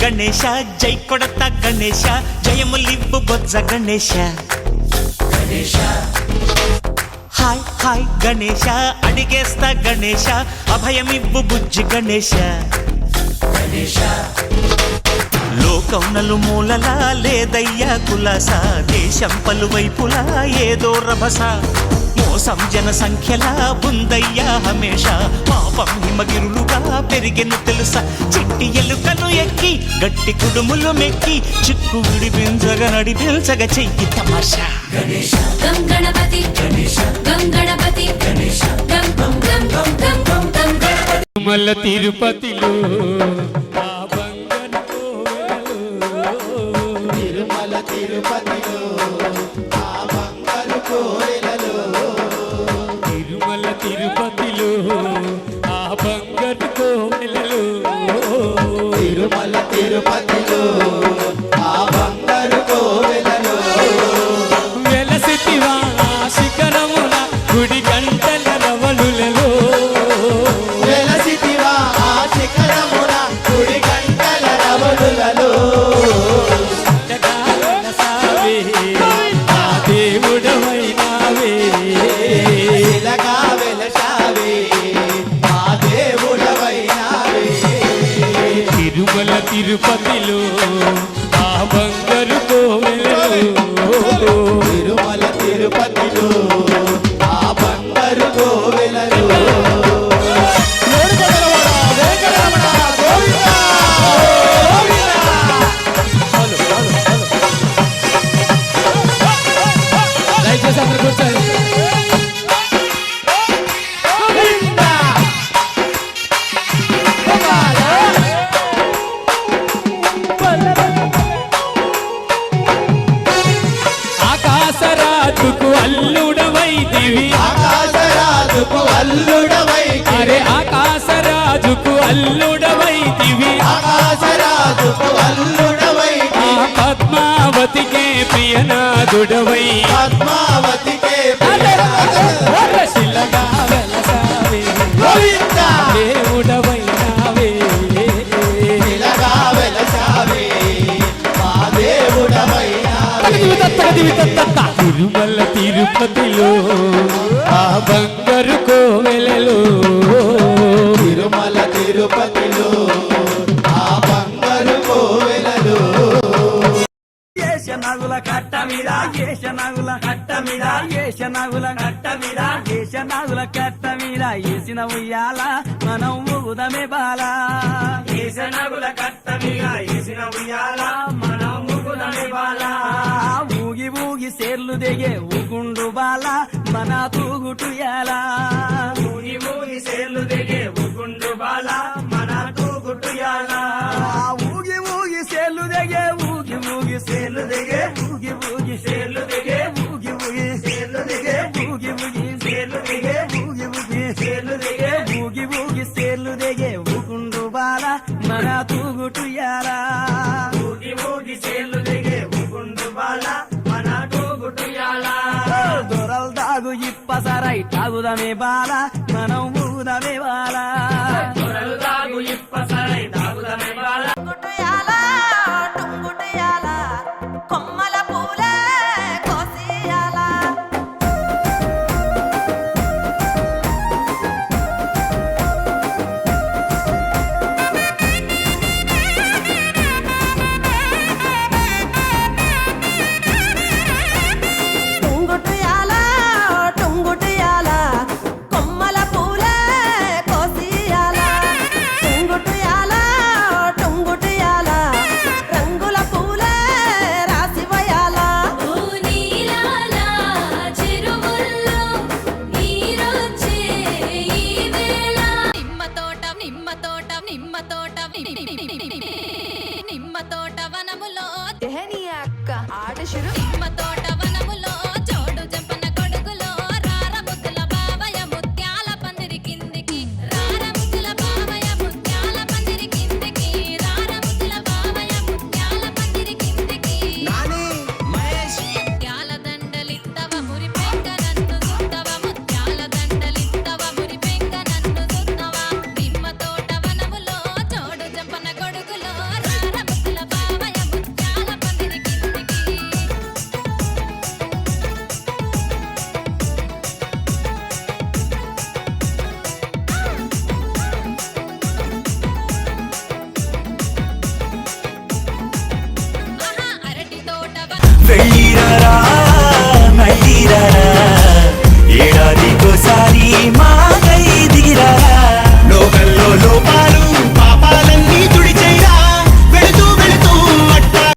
గణేశ జై కొడత గణేశ జయములివ్వు బొజ్జ Ganesha hi hi Ganesha అడిగేస్తా Ganesha అభయమివ్వు బుజ్జి గణేశ లోకం నలుమూలలా లేదయ్యా కులాస దేశం పలువైపులా ఏదో రభస మోసం జన సంఖ్యలా ఉందయ్యా హమేష పాపం హిమగిరులుగా పెరిగెను తెలుసా చిట్టి ఎలుకను ఎక్కి గట్టి కుడుములు మెక్కి చిక్కు విడిపించగా నడిపించగా చెయ్యి తమాషా గణేశ గం గణపతి గణేశ గం గణపతి గణేశ గం గం గం గం గం గం గం గణపతి తిరుమల తిరుపతిలో తిరుమల తిరుపతిలో ఆ బంగారు కోవెలలో తిరుమల తిరుపతిలో ఆ బంగారు కోవెలలో తిరుమల తిరుపతిలో ఆ బంగారు కోవెలలో వెలసితివా శిఖరముల గుడి గంటల రవలులలో వెలసితివా ఆ శిఖరమున గుడి గంటల రవలులలో దేవుడవైనావే ఇలాగా వెలసావే మా దేవుడవైనావే తిరుమల తిరుపతిలో ఆ బంగారు కోవెలలో తిరుమల తిరుపతిలో ఆ బంగారు కోవెలలో దయచేసి అందరు కూర్చోండి. ఆకాశరాజుకు అల్లుడవైదివి ఆకాశరాజుకు అల్లుడవైతివి అరే ఆకాశరాజుకు అల్లుడవైదివి ఆకాశరాజుకు ఆ అల్లుడవైతివి పద్మావతికే ప్రియనాథుడవై పద్మావతికే శిలగా వెలసావే గోవిందా దేవుడవైనావే ఇలాగా వెలసావే మా దేవుడవైనావే తిరుమల తిరుపతిలో ఆ బంగారు కోవెలలో తిరుమల తిరుపతిలో ఆ బంగారు కోవెలలో ఏషనాగుల కట్ట మీద ఏషనాగుల కట్ట మీద ఏషనాగుల కట్ట మీద ఏషనాగుల కట్ట మీద ఏసిన ఉయ్యాల మనం ఊగుదమే బాల ఏషనాగుల కట్ట మీద ఏసిన ఉయ్యాల మనం ఊగుదమే బాల ఊగి ఊగి సేర్లు దిగే ఊగుండు బాల మన తూగుటుయాల ఊగి ఊగి సేర్లు దిగే ఊగుండు బాల మన తూగుటుయాల ఊగి ఊగి సేర్లు దిగే ఊగి ఊగి సేర్లు దిగే ఊగి ఊగి సేర్లు దిగే ఊగి ఊగి సేర్లు దిగే ఊగి ఊగి సేర్లు దిగే ఊగి ఊగి సేర్లు దిగే ఊగి ఊగి సేర్లు దిగే ఊగుండు బాల మన తూగుటుయాల ఊగి ఊగి సేర్లు దిగే ఊగుండు బాల మన తూగుటుయాల దొరల్ దాగు ఇప్పసరై తాగుదమే బాల మనం ఊదమే బాల దొరల్ దాగు ఇప్పసరై తాగుదమే బాల టుంగుటయాల టుంగుటయాల కొమ్మల పూలే కోసియాల టుంగుటయాల టుంగుటయాల కొమ్మల పూలే కోసియాల టుంగుటయాల టుంగు మా